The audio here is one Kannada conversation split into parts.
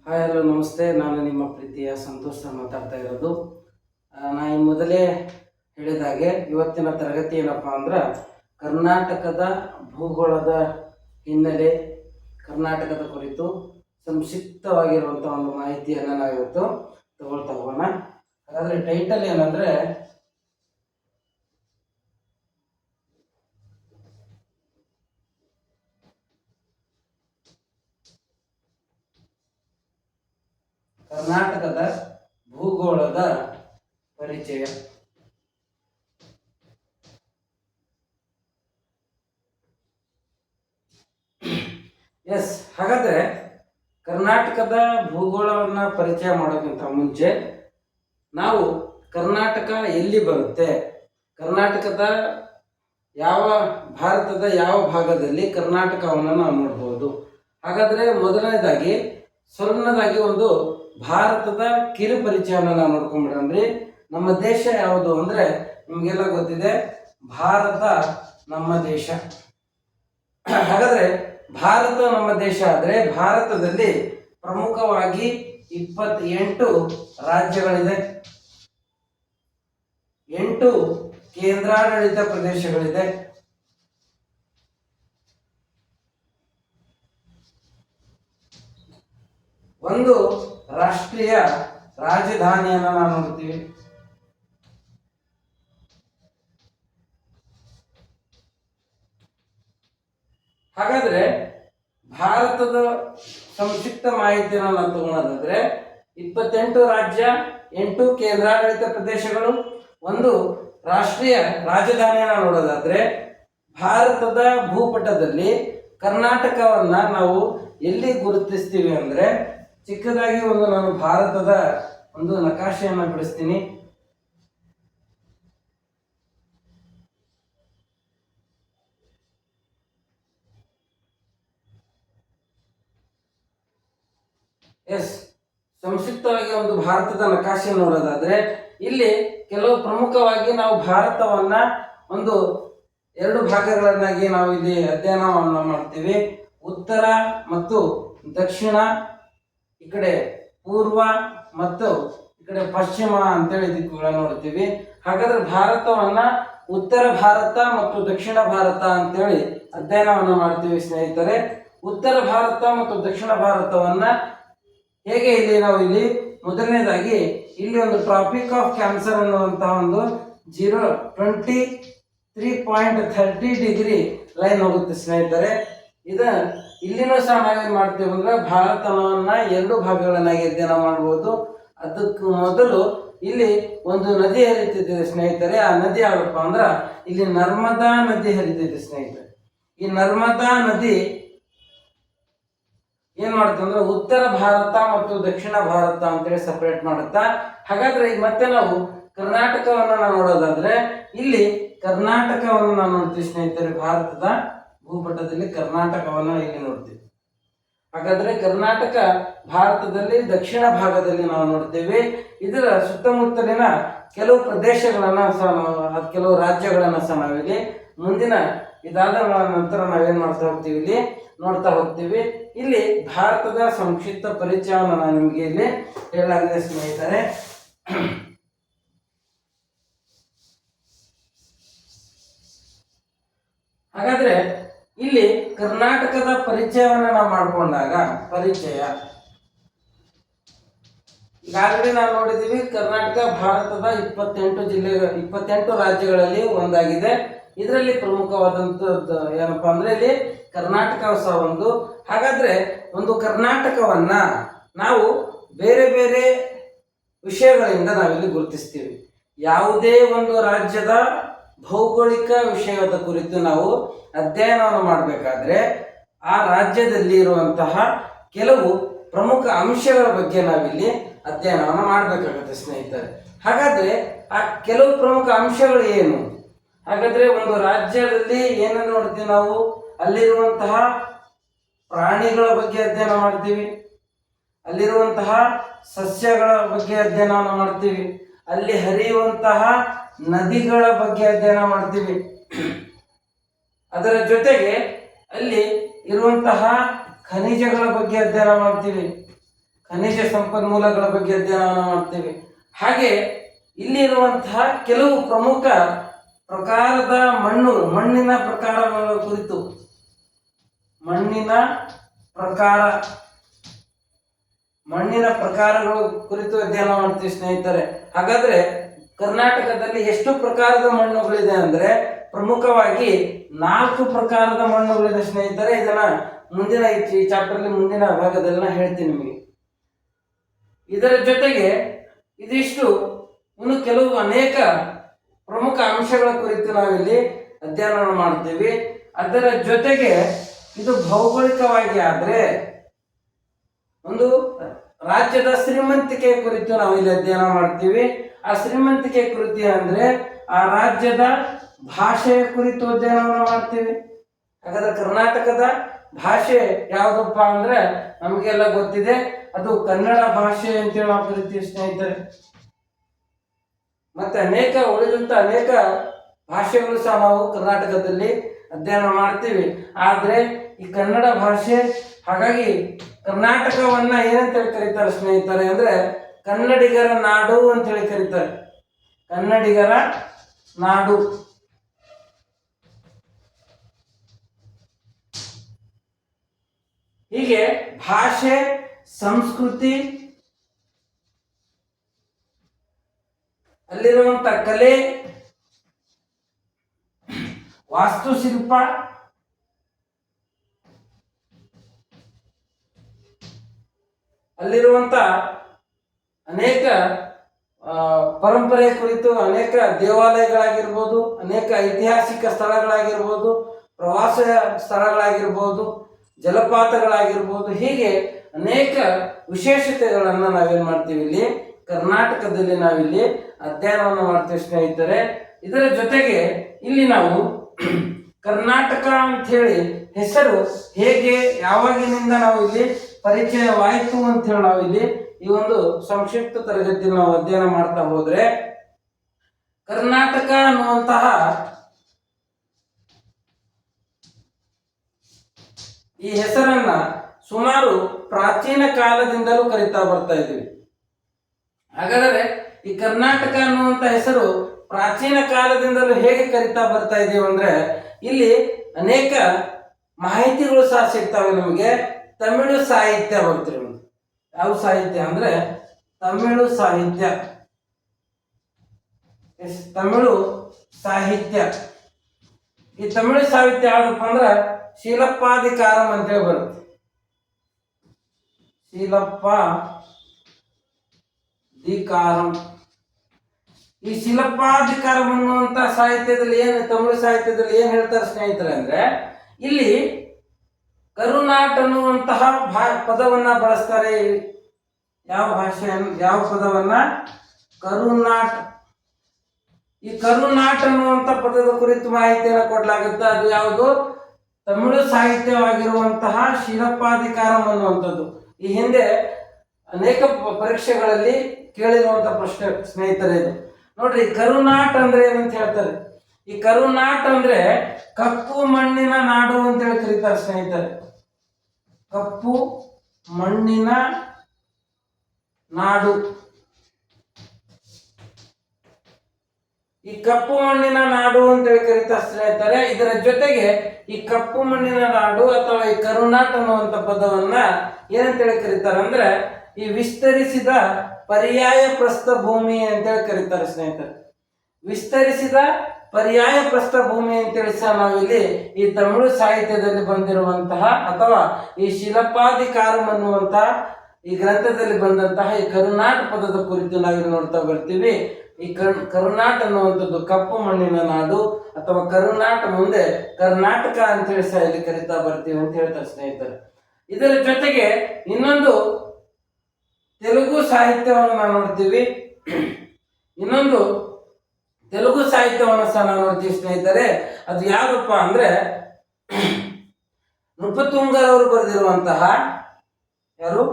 ಹಾಯ್ ಹಲೋ ನಮಸ್ತೆ. ನಾನು ನಿಮ್ಮ ಪ್ರೀತಿಯ ಸಂತೋಷ ಮಾತಾಡ್ತಾ ಇರೋದು. ನಾನು ಮೊದಲೇ ಹೇಳಿದಾಗೆ ಇವತ್ತಿನ ತರಗತಿ ಏನಪ್ಪ ಅಂದ್ರೆ ಕರ್ನಾಟಕದ ಭೂಗೋಳದ ಹಿನ್ನೆಲೆ, ಕರ್ನಾಟಕದ ಕುರಿತು ಸಂಕ್ಷಿಪ್ತವಾಗಿರುವಂಥ ಒಂದು ಮಾಹಿತಿಯನ್ನು ನಾವಿವತ್ತು ತಗೊಳ್ತಾ ಹೋಗೋಣ. ಹಾಗಾದರೆ ಟೈಟಲ್ ಏನಂದರೆ ಕರ್ನಾಟಕದ ಭೂಗೋಳದ ಪರಿಚಯ. ಹಾಗಾದ್ರೆ ಕರ್ನಾಟಕದ ಭೂಗೋಳವನ್ನು ಪರಿಚಯ ಮಾಡೋಕ್ಕಿಂತ ಮುಂಚೆ ನಾವು ಕರ್ನಾಟಕ ಎಲ್ಲಿ ಬರುತ್ತೆ, ಕರ್ನಾಟಕದ ಭಾರತದ ಯಾವ ಭಾಗದಲ್ಲಿ ಕರ್ನಾಟಕವನ್ನು ನಾವು ನೋಡ್ಬೋದು. ಹಾಗಾದ್ರೆ ಮೊದಲನೇದಾಗಿ ಸಣ್ಣದಾಗಿ ಒಂದು ಭಾರತದ ಕಿರು ಪರಿಚಯವನ್ನು ನಾವು ನೋಡ್ಕೊಂಡ್ಬಿಡ್ರಿ. ನಮ್ಮ ದೇಶ ಯಾವುದು ಅಂದ್ರೆ ನಿಮಗೆಲ್ಲ ಗೊತ್ತಿದೆ, ಭಾರತ ನಮ್ಮ ದೇಶ. ಹಾಗಾದ್ರೆ ಭಾರತ ನಮ್ಮ ದೇಶ ಆದ್ರೆ ಭಾರತದಲ್ಲಿ ಪ್ರಮುಖವಾಗಿ 28 ರಾಜ್ಯಗಳಿದೆ, 8 ಕೇಂದ್ರಾಡಳಿತ ಪ್ರದೇಶಗಳಿದೆ, ಒಂದು ರಾಷ್ಟ್ರೀಯ ರಾಜಧಾನಿಯನ್ನು ನಾವು ನೋಡ್ತೀವಿ. ಹಾಗಾದ್ರೆ ಭಾರತದ ಸಂಕ್ಷಿಪ್ತ ಮಾಹಿತಿಯನ್ನು ನಾವು ತಗೊಳ್ಳೋದಾದ್ರೆ 28 ರಾಜ್ಯ, 8 ಕೇಂದ್ರಾಡಳಿತ ಪ್ರದೇಶಗಳು, ಒಂದು ರಾಷ್ಟ್ರೀಯ ರಾಜಧಾನಿಯನ್ನು ನೋಡೋದಾದ್ರೆ ಭಾರತದ ಭೂಪಟದಲ್ಲಿ ಕರ್ನಾಟಕವನ್ನ ನಾವು ಎಲ್ಲಿ ಗುರುತಿಸ್ತೀವಿ ಅಂದ್ರೆ, ಚಿಕ್ಕದಾಗಿ ನಾನು ಭಾರತದ ಒಂದು ನಕಾಶೆಯನ್ನು ಬಿಡಿಸ್ತೀನಿ. ಸಂಕ್ಷಿಪ್ತವಾಗಿ ಒಂದು ಭಾರತದ ನಕಾಶೆ ನೋಡೋದಾದ್ರೆ ಇಲ್ಲಿ ಕೆಲವು ಪ್ರಮುಖವಾಗಿ ನಾವು ಭಾರತವನ್ನ ಒಂದು 2 ಭಾಗಗಳನ್ನಾಗಿ ನಾವು ಇಲ್ಲಿ ಅಧ್ಯಯನವನ್ನು ಮಾಡ್ತೀವಿ. ಉತ್ತರ ಮತ್ತು ದಕ್ಷಿಣ, ಈ ಕಡೆ ಪೂರ್ವ ಮತ್ತು ಈ ಕಡೆ ಪಶ್ಚಿಮ ಅಂತೇಳಿ ದಿಕ್ಕುಗಳನ್ನು ನೋಡ್ತೀವಿ. ಹಾಗಾದ್ರೆ ಭಾರತವನ್ನ ಉತ್ತರ ಭಾರತ ಮತ್ತು ದಕ್ಷಿಣ ಭಾರತ ಅಂತೇಳಿ ಅಧ್ಯಯನವನ್ನು ಮಾಡ್ತೀವಿ ಸ್ನೇಹಿತರೆ. ಉತ್ತರ ಭಾರತ ಮತ್ತು ದಕ್ಷಿಣ ಭಾರತವನ್ನ ಹೇಗೆ ನಾವು ಇಲ್ಲಿ ಮೊದಲನೇದಾಗಿ ಇಲ್ಲಿ ಒಂದು ಟ್ರಾಪಿಕ್ ಆಫ್ ಕ್ಯಾನ್ಸರ್ ಅನ್ನುವಂತಹ ಒಂದು 23.30 ಡಿಗ್ರಿ ಲೈನ್ ಹೋಗುತ್ತೆ ಸ್ನೇಹಿತರೆ. ಇಲ್ಲಿನೂ ಸಹ ನಾವೇನ್ ಮಾಡ್ತೀವಿ ಅಂದ್ರೆ ಭಾರತವನ್ನ 2 ಭಾಗಗಳನ್ನಾಗಿ ಅಧ್ಯಯನ ಮಾಡಬಹುದು. ಅದಕ್ಕೂ ಮೊದಲು ಇಲ್ಲಿ ಒಂದು ನದಿ ಹರಿತಿದೆ ಸ್ನೇಹಿತರೆ. ಆ ನದಿ ಯಾವಪ್ಪ ಅಂದ್ರ ಇಲ್ಲಿ ನರ್ಮದಾ ನದಿ ಹರಿತಿದೆ ಸ್ನೇಹಿತರೆ. ಈ ನರ್ಮದಾ ನದಿ ಏನ್ ಮಾಡುತ್ತೆ ಅಂದ್ರೆ ಉತ್ತರ ಭಾರತ ಮತ್ತು ದಕ್ಷಿಣ ಭಾರತ ಅಂತೇಳಿ ಸಪರೇಟ್ ಮಾಡುತ್ತಾ. ಹಾಗಾದ್ರೆ ಈಗ ಮತ್ತೆ ನಾವು ಕರ್ನಾಟಕವನ್ನು ನಾವು ನೋಡೋದಾದ್ರೆ ಇಲ್ಲಿ ಕರ್ನಾಟಕವನ್ನು ನಾವು ನೋಡ್ತೀವಿ ಸ್ನೇಹಿತರೆ. ಭಾರತದ ಭೂಪಟದಲ್ಲಿ ಕರ್ನಾಟಕವನ್ನು ಇಲ್ಲಿ ನೋಡ್ತೀವಿ. ಹಾಗಾದ್ರೆ ಕರ್ನಾಟಕ ಭಾರತದಲ್ಲಿ ದಕ್ಷಿಣ ಭಾಗದಲ್ಲಿ ನಾವು ನೋಡ್ತೇವೆ. ಇದರ ಸುತ್ತಮುತ್ತಲಿನ ಕೆಲವು ಪ್ರದೇಶಗಳನ್ನ ಸಹ ಕೆಲವು ರಾಜ್ಯಗಳನ್ನ ಸಹ ನಾವಿಲ್ಲಿ ಮುಂದಿನ ಇದಾದ ನಂತರ ನಾವೇನ್ ಮಾಡ್ತಾ ಹೋಗ್ತೀವಿ, ಇಲ್ಲಿ ನೋಡ್ತಾ ಹೋಗ್ತೀವಿ. ಇಲ್ಲಿ ಭಾರತದ ಸಂಕ್ಷಿಪ್ತ ಪರಿಚಯವನ್ನು ನಾನು ನಿಮಗೆ ಇಲ್ಲಿ ಹೇಳಲಾಗಿದೆ ಸ್ನೇಹಿತರೆ. ಹಾಗಾದ್ರೆ ಇಲ್ಲಿ ಕರ್ನಾಟಕದ ಪರಿಚಯವನ್ನು ನಾವು ಮಾಡಿಕೊಂಡಾಗ, ಈಗಾಗಲೇ ನಾವು ನೋಡಿದೀವಿ ಕರ್ನಾಟಕ ಭಾರತದ 28 ರಾಜ್ಯಗಳಲ್ಲಿ ಒಂದಾಗಿದೆ. ಇದರಲ್ಲಿ ಪ್ರಮುಖವಾದಂಥದ್ದು ಏನಪ್ಪಾ ಅಂದ್ರೆ ಇಲ್ಲಿ ಕರ್ನಾಟಕ ಸಹ ಒಂದು. ಹಾಗಾದ್ರೆ ಒಂದು ಕರ್ನಾಟಕವನ್ನ ನಾವು ಬೇರೆ ಬೇರೆ ವಿಷಯಗಳಿಂದ ನಾವಿಲ್ಲಿ ಗುರುತಿಸ್ತೀವಿ. ಯಾವುದೇ ಒಂದು ರಾಜ್ಯದ ಭೌಗೋಳಿಕ ವಿಷಯದ ಕುರಿತು ನಾವು ಅಧ್ಯಯನವನ್ನು ಮಾಡಬೇಕಾದ್ರೆ ಆ ರಾಜ್ಯದಲ್ಲಿ ಇರುವಂತಹ ಕೆಲವು ಪ್ರಮುಖ ಅಂಶಗಳ ಬಗ್ಗೆ ನಾವಿಲ್ಲಿ ಅಧ್ಯಯನವನ್ನು ಮಾಡಬೇಕಾಗುತ್ತೆ ಸ್ನೇಹಿತರೆ. ಹಾಗಾದ್ರೆ ಆ ಕೆಲವು ಪ್ರಮುಖ ಅಂಶಗಳು ಏನು? ಹಾಗಾದ್ರೆ ಒಂದು ರಾಜ್ಯದಲ್ಲಿ ಏನನ್ನು ನೋಡ್ತೀವಿ ನಾವು, ಅಲ್ಲಿರುವಂತಹ ಪ್ರಾಣಿಗಳ ಬಗ್ಗೆ ಅಧ್ಯಯನ ಮಾಡ್ತೀವಿ, ಅಲ್ಲಿರುವಂತಹ ಸಸ್ಯಗಳ ಬಗ್ಗೆ ಅಧ್ಯಯನವನ್ನು ಮಾಡ್ತೀವಿ, ಅಲ್ಲಿ ಹರಿಯುವಂತಹ ನದಿಗಳ ಬಗ್ಗೆ ಅಧ್ಯಯನ ಮಾಡ್ತೀವಿ. ಅದರ ಜೊತೆಗೆ ಅಲ್ಲಿ ಇರುವಂತಹ ಖನಿಜಗಳ ಬಗ್ಗೆ ಅಧ್ಯಯನ ಮಾಡ್ತೀವಿ. ಖನಿಜ ಸಂಪನ್ಮೂಲಗಳ ಬಗ್ಗೆ ಅಧ್ಯಯನವನ್ನು ಮಾಡ್ತೇವೆ. ಹಾಗೆ ಇಲ್ಲಿರುವಂತಹ ಕೆಲವು ಪ್ರಮುಖ ಪ್ರಕಾರದ ಮಣ್ಣಿನ ಪ್ರಕಾರಗಳ ಕುರಿತು ಮಣ್ಣಿನ ಪ್ರಕಾರಗಳು ಕುರಿತು ಅಧ್ಯಯನ ಮಾಡ್ತೀವಿ ಸ್ನೇಹಿತರೆ. ಹಾಗಾದ್ರೆ ಕರ್ನಾಟಕದಲ್ಲಿ ಎಷ್ಟು ಪ್ರಕಾರದ ಮಣ್ಣುಗಳಿದೆ ಅಂದ್ರೆ ಪ್ರಮುಖವಾಗಿ 4 ಪ್ರಕಾರದ ಮಣ್ಣುಗಳಿದೆ ಸ್ನೇಹಿತರೆ. ಇದನ್ನ ಮುಂದಿನ ಈ ಚಾಪ್ಟರ್ಲಿ ಮುಂದಿನ ಭಾಗದಲ್ಲಿ ನಾನು ಹೇಳ್ತೀನಿ ನಿಮಗೆ. ಇದರ ಜೊತೆಗೆ ಇದಿಷ್ಟು ಇನ್ನು ಕೆಲವು ಅನೇಕ ಪ್ರಮುಖ ಅಂಶಗಳ ಕುರಿತು ನಾವಿಲ್ಲಿ ಅಧ್ಯಯನ ಮಾಡ್ತೀವಿ. ಅದರ ಜೊತೆಗೆ ಇದು ಭೌಗೋಳಿಕವಾಗಿ ಆದ್ರೆ ಒಂದು ರಾಜ್ಯದ ಶ್ರೀಮಂತಿಕೆ ಕುರಿತು ನಾವು ಇಲ್ಲಿ ಅಧ್ಯಯನ ಮಾಡ್ತೀವಿ. ಆ ಶ್ರೀಮಂತಿಕೆ ಕುರಿತು ಅಂದ್ರೆ ಆ ರಾಜ್ಯದ ಭಾಷೆಯ ಕುರಿತು ಅಧ್ಯಯನವನ್ನು ಮಾಡ್ತೀವಿ. ಹಾಗಾದ್ರೆ ಕರ್ನಾಟಕದ ಭಾಷೆ ಯಾವುದಪ್ಪ ಅಂದ್ರೆ ನಮಗೆಲ್ಲ ಗೊತ್ತಿದೆ, ಅದು ಕನ್ನಡ ಭಾಷೆ ಅಂತೇಳಿ ನಾವು ಕರಿತೀವಿ ಸ್ನೇಹಿತರೆ. ಮತ್ತೆ ಉಳಿದಂತ ಅನೇಕ ಭಾಷೆಗಳು ಸಹ ನಾವು ಕರ್ನಾಟಕದಲ್ಲಿ ಅಧ್ಯಯನ ಮಾಡ್ತೀವಿ. ಆದ್ರೆ ಈ ಕನ್ನಡ ಭಾಷೆ, ಹಾಗಾಗಿ ಕರ್ನಾಟಕವನ್ನ ಏನಂತೇಳಿ ಕರೀತಾರೆ ಸ್ನೇಹಿತರೆ ಅಂದ್ರೆ ಕನ್ನಡಿಗರ ನಾಡು ಅಂತೇಳಿ ಕರೀತಾರೆ. ಕನ್ನಡಿಗರ ನಾಡು. ಹೀಗೆ ಭಾಷೆ, ಸಂಸ್ಕೃತಿ, ಅಲ್ಲಿರುವಂತ ಕಲೆ, ವಾಸ್ತುಶಿಲ್ಪ, ಅಲ್ಲಿರುವಂತ ಅನೇಕ ಪರಂಪರೆ ಕುರಿತು ಅನೇಕ ದೇವಾಲಯಗಳಾಗಿರ್ಬೋದು, ಅನೇಕ ಐತಿಹಾಸಿಕ ಸ್ಥಳಗಳಾಗಿರ್ಬೋದು, ಪ್ರವಾಸ ಸ್ಥಳಗಳಾಗಿರ್ಬೋದು, ಜಲಪಾತಗಳಾಗಿರ್ಬೋದು, ಹೀಗೆ ಅನೇಕ ವಿಶೇಷತೆಗಳನ್ನು ನಾವೇನ್ ಮಾಡ್ತೀವಿ ಇಲ್ಲಿ ಕರ್ನಾಟಕದಲ್ಲಿ ನಾವಿಲ್ಲಿ ಅಧ್ಯಯನವನ್ನು ಮಾಡ್ತೀವಿ ಸ್ನೇಹಿತರೆ. ಇದರ ಜೊತೆಗೆ ಇಲ್ಲಿ ನಾವು ಕರ್ನಾಟಕ ಅಂತ ಹೇಳಿ ಹೆಸರು ಹೇಗೆ ಯಾವಾಗಿನಿಂದ ನಾವು ಇಲ್ಲಿ ಪರಿಚಯವಾಯಿತು ಅಂತ ಹೇಳಿ ನಾವು ಇಲ್ಲಿ ಈ ಒಂದು ಸಂಕ್ಷಿಪ್ತ ತರಗತಿ ನಾವು ಅಧ್ಯಯನ ಮಾಡ್ತಾ ಹೋದ್ರೆ ಕರ್ನಾಟಕ ಅನ್ನುವಂತಹ ಈ ಹೆಸರನ್ನ ಸುಮಾರು ಪ್ರಾಚೀನ ಕಾಲದಿಂದಲೂ ಕರೀತಾ ಬರ್ತಾ ಇದ್ದೀವಿ. ಹಾಗಾದರೆ ಈ ಕರ್ನಾಟಕ ಅನ್ನುವಂತ ಹೆಸರು ಪ್ರಾಚೀನ ಕಾಲದಿಂದಲೂ ಹೇಗೆ ಕರೀತಾ ಬರ್ತಾ ಇದೀವಿ ಅಂದ್ರೆ ಇಲ್ಲಿ ಅನೇಕ ಮಾಹಿತಿಗಳು ಸಹ ಸಿಗ್ತವೆ ನಮಗೆ. ತಮಿಳು ಸಾಹಿತ್ಯ ಬರ್ತೀವಿ. ಯಾವ ಸಾಹಿತ್ಯ ಅಂದ್ರೆ ತಮಿಳು ಸಾಹಿತ್ಯ. ತಮಿಳು ಸಾಹಿತ್ಯ. ಈ ತಮಿಳು ಸಾಹಿತ್ಯ ಯಾವ್ದಪ್ಪ ಅಂದ್ರೆ ಶೀಲಪ್ಪಾಧಿಕಾರಂ ಅಂತೇಳಿ ಬರುತ್ತೆ. ಶೀಲಪ್ಪಾಧಿಕಾರಂ. ಈ ಶಿಲಪ್ಪಾಧಿಕಾರಂ ಅನ್ನುವಂತ ಸಾಹಿತ್ಯದಲ್ಲಿ ತಮಿಳು ಸಾಹಿತ್ಯದಲ್ಲಿ ಏನ್ ಹೇಳ್ತಾರೆ ಸ್ನೇಹಿತರೆ ಅಂದ್ರೆ ಇಲ್ಲಿ ಕರುನಾಟ್ ಅನ್ನುವಂತಹ ಪದವನ್ನ ಬಳಸ್ತಾರೆ. ಯಾವ ಪದವನ್ನ? ಕರುನಾಟ್. ಈ ಕರುನಾಟ್ ಅನ್ನುವಂತ ಪದದ ಕುರಿತು ಮಾಹಿತಿಯನ್ನು ಕೊಡಲಾಗುತ್ತೆ. ಅದು ಯಾವುದು? ತಮಿಳು ಸಾಹಿತ್ಯವಾಗಿರುವಂತಹ ಶಿಲಪ್ಪಾಧಿಕಾರಂ ಅನ್ನುವಂಥದ್ದು. ಈ ಹಿಂದೆ ಅನೇಕ ಪರೀಕ್ಷೆಗಳಲ್ಲಿ ಕೇಳಿರುವಂತಹ ಪ್ರಶ್ನೆ ಸ್ನೇಹಿತರೆ ಇದು. ನೋಡ್ರಿ, ಕರುನಾಟ್ ಅಂದ್ರೆ ಏನಂತ ಹೇಳ್ತಾರೆ. ಈ ಕರುನಾಟ್ ಅಂದ್ರೆ ಕಪ್ಪು ಮಣ್ಣಿನ ನಾಡು ಅಂತ ಹೇಳಿ ಕರೀತಾರೆ ಸ್ನೇಹಿತರೆ. ಕಪ್ಪು ಮಣ್ಣಿನ ನಾಡು. ಈ ಕಪ್ಪು ಮಣ್ಣಿನ ನಾಡು ಅಂತ ಹೇಳಿ ಕರೀತಾ ಸ್ನೇಹಿತರೆ. ಇದರ ಜೊತೆಗೆ ಈ ಕಪ್ಪು ಮಣ್ಣಿನ ನಾಡು ಅಥವಾ ಈ ಕರುನಾಟ್ ಅನ್ನುವಂತ ಪದವನ್ನ ಏನಂತ ಹೇಳಿ ಕರೀತಾರೆ ಅಂದ್ರೆ ಈ ವಿಸ್ತರಿಸಿದ ಪರ್ಯಾಯ ಪ್ರಸ್ಥಭೂಮಿ ಅಂತೇಳಿ ಕರೀತಾರೆ ಸ್ನೇಹಿತರೆ. ವಿಸ್ತರಿಸಿದ ಪರ್ಯಾಯ ಪ್ರಸ್ಥಭೂಮಿ ಅಂತೇಳಿ ಸಹ ನಾವಿಲ್ಲಿ ಈ ತಮಿಳು ಸಾಹಿತ್ಯದಲ್ಲಿ ಬಂದಿರುವಂತಹ ಅಥವಾ ಈ ಶಿಲಪ್ಪಾಧಿಕಾರಂ ಅನ್ನುವಂತಹ ಈ ಗ್ರಂಥದಲ್ಲಿ ಬಂದಂತಹ ಈ ಕರುನಾಟ್ ಪದದ ಕುರಿತು ನಾವಿಲ್ಲಿ ನೋಡ್ತಾ ಬರ್ತೀವಿ. ಈ ಕರುನಾಟ್ ಅನ್ನುವಂಥದ್ದು ಕಪ್ಪು ಮಣ್ಣಿನ ನಾಡು ಅಥವಾ ಕರುನಾಟ್ ಮುಂದೆ ಕರ್ನಾಟಕ ಅಂತೇಳಿ ಸಹ ಇಲ್ಲಿ ಕರಿತಾ ಬರ್ತೀವಿ ಅಂತ ಹೇಳ್ತಾರೆ ಸ್ನೇಹಿತರೆ. ಇದರ ಜೊತೆಗೆ ಇನ್ನೊಂದು ತೆಲುಗು ಸಾಹಿತ್ಯವನ್ನು ನಾವು ನೋಡ್ತೀವಿ. ಇನ್ನೊಂದು ತೆಲುಗು ಸಾಹಿತ್ಯವನ್ನು ಸಹ ನಾವು ನೋಡ್ತೀವಿ ಸ್ನೇಹಿತರೆ. ಅದು ಯಾವ್ದಪ್ಪ ಅಂದ್ರೆ ನೃಪತುಂಗರವರು ಬರೆದಿರುವಂತಹ ಯಾರು?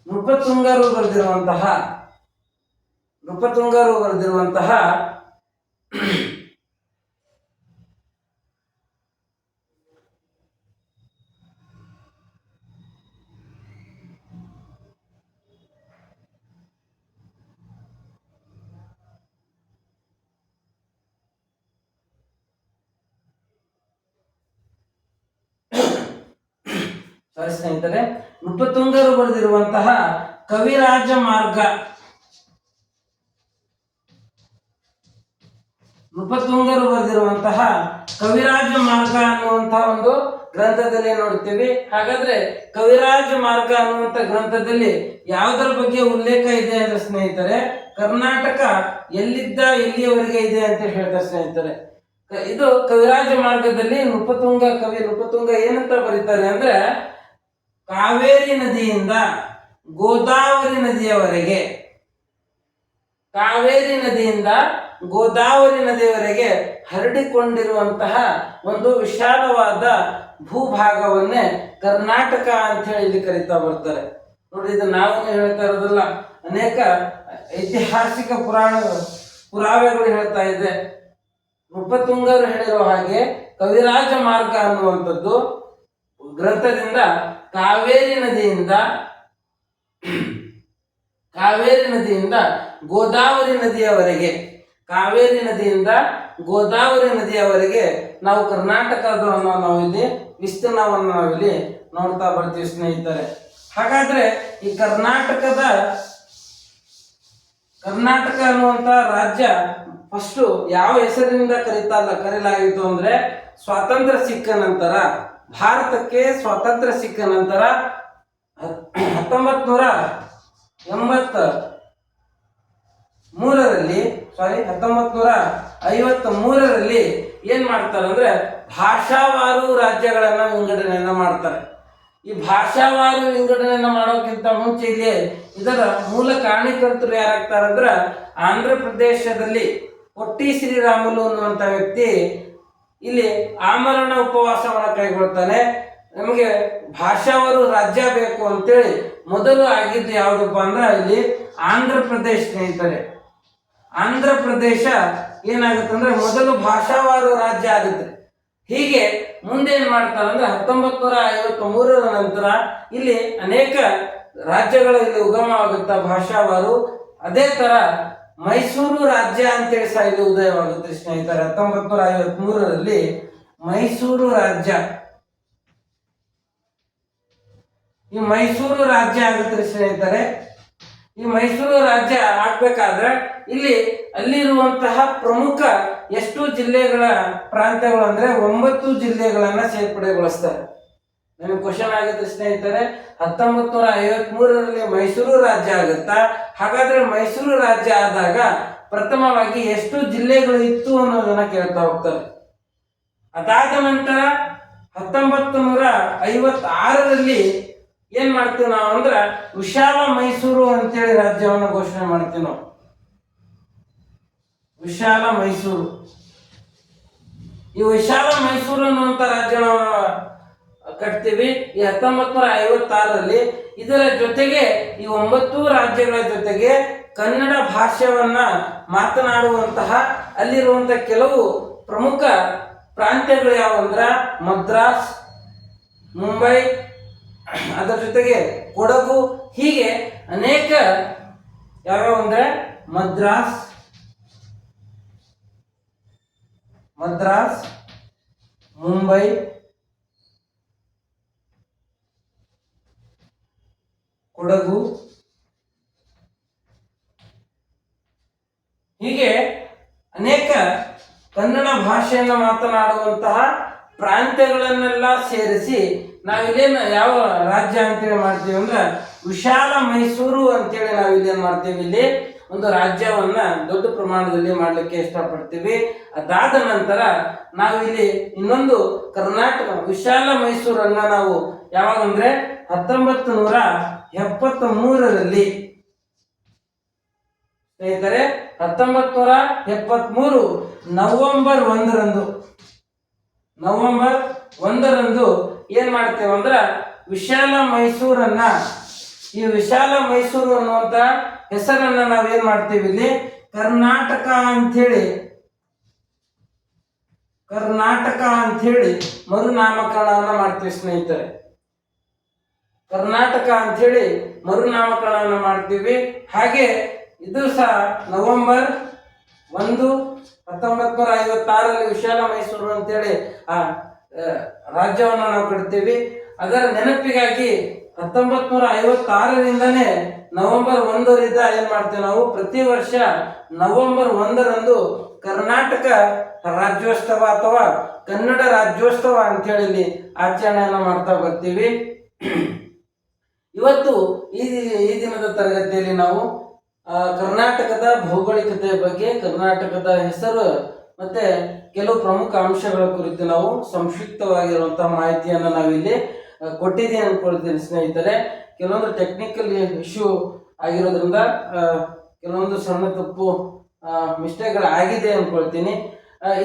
ನೃಪತುಂಗರು ಬರೆದಿರುವಂತಹ ಸಾರಿ ಸ್ನೇಹಿತರೆ, ನೃಪತುಂಗರು ಬರೆದಿರುವಂತಹ ಕವಿರಾಜ ಮಾರ್ಗ, ನೃಪತುಂಗರು ಬರೆದಿರುವಂತಹ ಕವಿರಾಜ ಮಾರ್ಗ ಅನ್ನುವಂತಹ ಒಂದು ಗ್ರಂಥದಲ್ಲಿ ನೋಡ್ತೀವಿ. ಹಾಗಾದ್ರೆ ಕವಿರಾಜ ಮಾರ್ಗ ಅನ್ನುವಂಥ ಗ್ರಂಥದಲ್ಲಿ ಯಾವುದರ ಬಗ್ಗೆ ಉಲ್ಲೇಖ ಇದೆ ಅಂದ್ರೆ ಸ್ನೇಹಿತರೆ, ಕರ್ನಾಟಕ ಎಲ್ಲಿದ್ದ ಎಲ್ಲಿಯವರೆಗೆ ಇದೆ ಅಂತ ಹೇಳ್ತಾರೆ ಸ್ನೇಹಿತರೆ. ಇದು ಕವಿರಾಜ ಮಾರ್ಗದಲ್ಲಿ ಕವಿ ನೃಪತುಂಗ ಏನಂತ ಬರೀತಾರೆ ಅಂದ್ರೆ, ಕಾವೇರಿ ನದಿಯಿಂದ ಗೋದಾವರಿ ನದಿಯವರೆಗೆ, ಕಾವೇರಿ ನದಿಯಿಂದ ಗೋದಾವರಿ ನದಿಯವರೆಗೆ ಹರಡಿಕೊಂಡಿರುವಂತಹ ಒಂದು ವಿಶಾಲವಾದ ಭೂಭಾಗವನ್ನೇ ಕರ್ನಾಟಕ ಅಂತ ಹೇಳಿ ಇಲ್ಲಿ ಕರೀತಾ ಬರ್ತಾರೆ. ನೋಡಿ, ಇದು ನಾವು ಹೇಳ್ತಾ ಇರೋದಲ್ಲ, ಅನೇಕ ಐತಿಹಾಸಿಕ ಪುರಾವೆಗಳು ಹೇಳ್ತಾ ಇದೆ. ನೃಪತುಂಗರು ಹೇಳಿರೋ ಹಾಗೆ ಕವಿರಾಜ ಮಾರ್ಗ ಅನ್ನುವಂಥದ್ದು ಗ್ರಂಥದಿಂದ ಕಾವೇರಿ ನದಿಯಿಂದ ಗೋದಾವರಿ ನದಿಯವರೆಗೆ, ಕಾವೇರಿ ನದಿಯಿಂದ ಗೋದಾವರಿ ನದಿಯವರೆಗೆ ನಾವು ಕರ್ನಾಟಕವನ್ನು ನಾವಿಲ್ಲಿ ವಿಸ್ತೀರ್ಣವನ್ನು ನಾವಿಲ್ಲಿ ನೋಡ್ತಾ ಬರ್ತೀವಿ ಸ್ನೇಹಿತರೆ. ಹಾಗಾದ್ರೆ ಈ ಕರ್ನಾಟಕ ಅನ್ನುವಂತ ರಾಜ್ಯ ಫಸ್ಟು ಯಾವ ಹೆಸರಿನಿಂದ ಕರೆಯಲಾಗಿತ್ತು ಅಂದ್ರೆ, ಸ್ವಾತಂತ್ರ್ಯ ಸಿಕ್ಕ ನಂತರ, ಭಾರತಕ್ಕೆ ಸ್ವಾತಂತ್ರ್ಯ ಸಿಕ್ಕ ನಂತರ 1953ರಲ್ಲಿ ಏನ್ ಮಾಡ್ತಾರೆ ಅಂದ್ರೆ, ಭಾಷಾವಾರು ರಾಜ್ಯಗಳನ್ನ ವಿಂಗಡಣೆಯನ್ನ ಮಾಡ್ತಾರೆ. ಈ ಭಾಷಾವಾರು ವಿಂಗಡಣೆಯನ್ನ ಮಾಡೋಕ್ಕಿಂತ ಮುಂಚೆ ಇಲ್ಲಿ ಇದರ ಮೂಲ ಕಾರಣೀಕರ್ತರು ಯಾರಾಗ್ತಾರೆ ಅಂದ್ರೆ, ಆಂಧ್ರ ಪ್ರದೇಶದಲ್ಲಿ ಪೊಟ್ಟಿ ಶ್ರೀರಾಮುಲು ಅನ್ನುವಂಥ ವ್ಯಕ್ತಿ ಇಲ್ಲಿ ಆಮರಣ ಉಪವಾಸವನ್ನು ಕೈಗೊಳ್ತಾನೆ. ನಮಗೆ ಭಾಷಾವಾರು ರಾಜ್ಯ ಬೇಕು ಅಂತೇಳಿ ಮೊದಲು ಆಗಿದ್ದು ಯಾವುದಪ್ಪ ಅಂದ್ರೆ ಇಲ್ಲಿ ಆಂಧ್ರ ಪ್ರದೇಶ ಸ್ನೇಹಿತರೆ. ಆಂಧ್ರ ಪ್ರದೇಶ ಏನಾಗುತ್ತೆ ಅಂದ್ರೆ ಮೊದಲು ಭಾಷಾವಾರು ರಾಜ್ಯ ಆಗುತ್ತೆ. ಹೀಗೆ ಮುಂದೆ ಏನ್ ಮಾಡ್ತಾರೆ ಅಂದ್ರೆ 1953ರ ನಂತರ ಇಲ್ಲಿ ಅನೇಕ ರಾಜ್ಯಗಳು ಇಲ್ಲಿ ಉಗಮವಾಗುತ್ತಾ ಭಾಷಾವಾರು. ಅದೇ ತರ ಮೈಸೂರು ರಾಜ್ಯ ಅಂತೇಳಿ ಸಹ ಇಲ್ಲಿ ಉದಯವಾಗುತ್ತೆ ಸ್ನೇಹಿತರೆ. 1953ರಲ್ಲಿ ಮೈಸೂರು ರಾಜ್ಯ, ಈ ಮೈಸೂರು ರಾಜ್ಯ ಆಗುತ್ತೆ ಸ್ನೇಹಿತರೆ. ಈ ಮೈಸೂರು ರಾಜ್ಯ ಆಗ್ಬೇಕಾದ್ರೆ ಇಲ್ಲಿ ಅಲ್ಲಿರುವಂತಹ ಪ್ರಮುಖ ಎಷ್ಟು ಜಿಲ್ಲೆಗಳ ಪ್ರಾಂತ್ಯಗಳು ಅಂದ್ರೆ 9 ಜಿಲ್ಲೆಗಳನ್ನ ಸೇರ್ಪಡೆಗೊಳಿಸ್ತಾರೆ. ನಮಗೆ ಕ್ವಶನ್ ಆಗುತ್ತೆ ಸ್ನೇಹಿತರೆ, 1953ರಲ್ಲಿ ಮೈಸೂರು ರಾಜ್ಯ ಆಗುತ್ತಾ? ಹಾಗಾದ್ರೆ ಮೈಸೂರು ರಾಜ್ಯ ಆದಾಗ ಪ್ರಥಮವಾಗಿ ಎಷ್ಟು ಜಿಲ್ಲೆಗಳು ಇತ್ತು ಅನ್ನೋದನ್ನ ಕೇಳ್ತಾ ಹೋಗ್ತಾರೆ. ಅದಾದ ನಂತರ 1956ರಲ್ಲಿ ಏನ್ ಮಾಡ್ತೀವಿ ನಾವು ಅಂದ್ರೆ, ವಿಶಾಲ ಮೈಸೂರು ಅಂತೇಳಿ ರಾಜ್ಯವನ್ನು ಘೋಷಣೆ ಮಾಡ್ತೀವಿ ನಾವು. ವಿಶಾಲ ಮೈಸೂರು, ಈ ವಿಶಾಲ ಮೈಸೂರು ಅನ್ನುವಂತ ರಾಜ್ಯನ ಕಟ್ತೀವಿ ಈ 1956ರಲ್ಲಿ. ಇದರ ಜೊತೆಗೆ ಈ 9 ರಾಜ್ಯಗಳ ಜೊತೆಗೆ ಕನ್ನಡ ಭಾಷೆಯನ್ನ ಮಾತನಾಡುವಂತಹ ಅಲ್ಲಿರುವಂತಹ ಕೆಲವು ಪ್ರಮುಖ ಪ್ರಾಂತ್ಯಗಳು ಯಾವಂದ್ರ ಮದ್ರಾಸ್, ಮುಂಬೈ, ಅದರ ಜೊತೆಗೆ ಕೊಡಗು, ಹೀಗೆ ಅನೇಕ ಯಾವ್ಯಾವ ಅಂದ್ರೆ ಮದ್ರಾಸ್, ಮುಂಬೈ, ಕೊಡಗು, ಹೀಗೆ ಅನೇಕ ಕನ್ನಡ ಭಾಷೆಯನ್ನು ಮಾತನಾಡುವಂತಹ ಪ್ರಾಂತ್ಯಗಳನ್ನೆಲ್ಲ ಸೇರಿಸಿ ನಾವಿಲ್ಲೇನು ಯಾವ ರಾಜ್ಯ ಅಂತೇಳಿ ಮಾಡ್ತೀವಿ ಅಂದ್ರೆ, ವಿಶಾಲ ಮೈಸೂರು ಅಂತೇಳಿ ನಾವಿಲ್ಲೇನು ಮಾಡ್ತೀವಿ, ಇಲ್ಲಿ ಒಂದು ರಾಜ್ಯವನ್ನ ದೊಡ್ಡ ಪ್ರಮಾಣದಲ್ಲಿ ಮಾಡಲಿಕ್ಕೆ ಇಷ್ಟಪಡ್ತೀವಿ. ಅದಾದ ನಂತರ ನಾವಿಲ್ಲಿ ಇನ್ನೊಂದು ಕರ್ನಾಟಕ ವಿಶಾಲ ಮೈಸೂರನ್ನ ನಾವು ಯಾವಾಗಂದ್ರೆ 1973ರಲ್ಲಿ ಸ್ನೇಹಿತರೆ, 1973 ನವೆಂಬರ್ 1ರಂದು ಏನ್ ಮಾಡ್ತೇವೆ ಅಂದ್ರ, ವಿಶಾಲ ಮೈಸೂರನ್ನ, ಈ ವಿಶಾಲ ಮೈಸೂರು ಅನ್ನುವಂತ ಹೆಸರನ್ನ ನಾವೇನ್ ಮಾಡ್ತೀವಿ ಇಲ್ಲಿ ಕರ್ನಾಟಕ ಅಂಥೇಳಿ ಮರುನಾಮಕರಣವನ್ನ ಮಾಡ್ತೀವಿ ಸ್ನೇಹಿತರೆ. ಕರ್ನಾಟಕ ಅಂಥೇಳಿ ಮರುನಾಮಕರಣವನ್ನ ಮಾಡ್ತೀವಿ. ಹಾಗೆ ಇದು ಸಹ ನವೆಂಬರ್ 1, 1956ರಲ್ಲಿ ವಿಶಾಲ ಮೈಸೂರು ಅಂತೇಳಿ ಆ ರಾಜ್ಯವನ್ನು ನಾವು ಕಟ್ತೀವಿ. ಅದರ ನೆನಪಿಗಾಗಿ 1956ರಿಂದನೇ ನವೆಂಬರ್ 1ರಿಂದ ಏನ್ ಮಾಡ್ತೇವೆ ನಾವು ಪ್ರತಿ ವರ್ಷ ನವೆಂಬರ್ 1ರಂದು ಕರ್ನಾಟಕ ರಾಜ್ಯೋತ್ಸವ ಅಥವಾ ಕನ್ನಡ ರಾಜ್ಯೋತ್ಸವ ಅಂತೇಳಿ ಇಲ್ಲಿ ಆಚರಣೆಯನ್ನ ಮಾಡ್ತಾ ಬರ್ತೀವಿ. ಇವತ್ತು ಈ ದಿನದ ತರಗತಿಯಲ್ಲಿ ನಾವು ಕರ್ನಾಟಕದ ಭೌಗೋಳಿಕತೆಯ ಬಗ್ಗೆ, ಕರ್ನಾಟಕದ ಹೆಸರು ಮತ್ತೆ ಕೆಲವು ಪ್ರಮುಖ ಅಂಶಗಳ ಕುರಿತು ನಾವು ಸಂಕ್ಷಿಪ್ತವಾಗಿರುವಂತಹ ಮಾಹಿತಿಯನ್ನು ನಾವಿಲ್ಲಿ ಕೊಟ್ಟಿದ್ದೀನಿ ಅನ್ಕೊಳ್ತೀನಿ ಸ್ನೇಹಿತರೆ. ಕೆಲವೊಂದು ಟೆಕ್ನಿಕಲ್ ಇಶ್ಯೂ ಆಗಿರೋದ್ರಿಂದ ಕೆಲವೊಂದು ಸಣ್ಣ ತಪ್ಪು ಮಿಸ್ಟೇಕ್ಗಳು ಆಗಿದೆ ಅನ್ಕೊಳ್ತೀನಿ.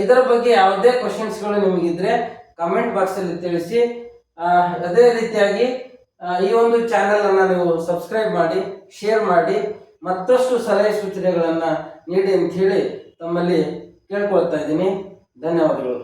ಇದರ ಬಗ್ಗೆ ಯಾವುದೇ ಕ್ವಶನ್ಸ್ಗಳು ನಿಮಗಿದ್ರೆ ಕಮೆಂಟ್ ಬಾಕ್ಸಲ್ಲಿ ತಿಳಿಸಿ. ಅದೇ ರೀತಿಯಾಗಿ ಈ ಒಂದು ಚಾನೆಲ್ ಅನ್ನ ನೀವು ಸಬ್ಸ್ಕ್ರೈಬ್ ಮಾಡಿ, ಶೇರ್ ಮಾಡಿ, ಮತ್ತಷ್ಟು ಸಲಹೆ ಸೂಚನೆಗಳನ್ನ ನೀಡಿ ಅಂತ ಹೇಳಿ ತಮ್ಮಲ್ಲಿ ಕೇಳ್ಕೊಳ್ತಾ ಇದ್ದೀನಿ. ಧನ್ಯವಾದಗಳು.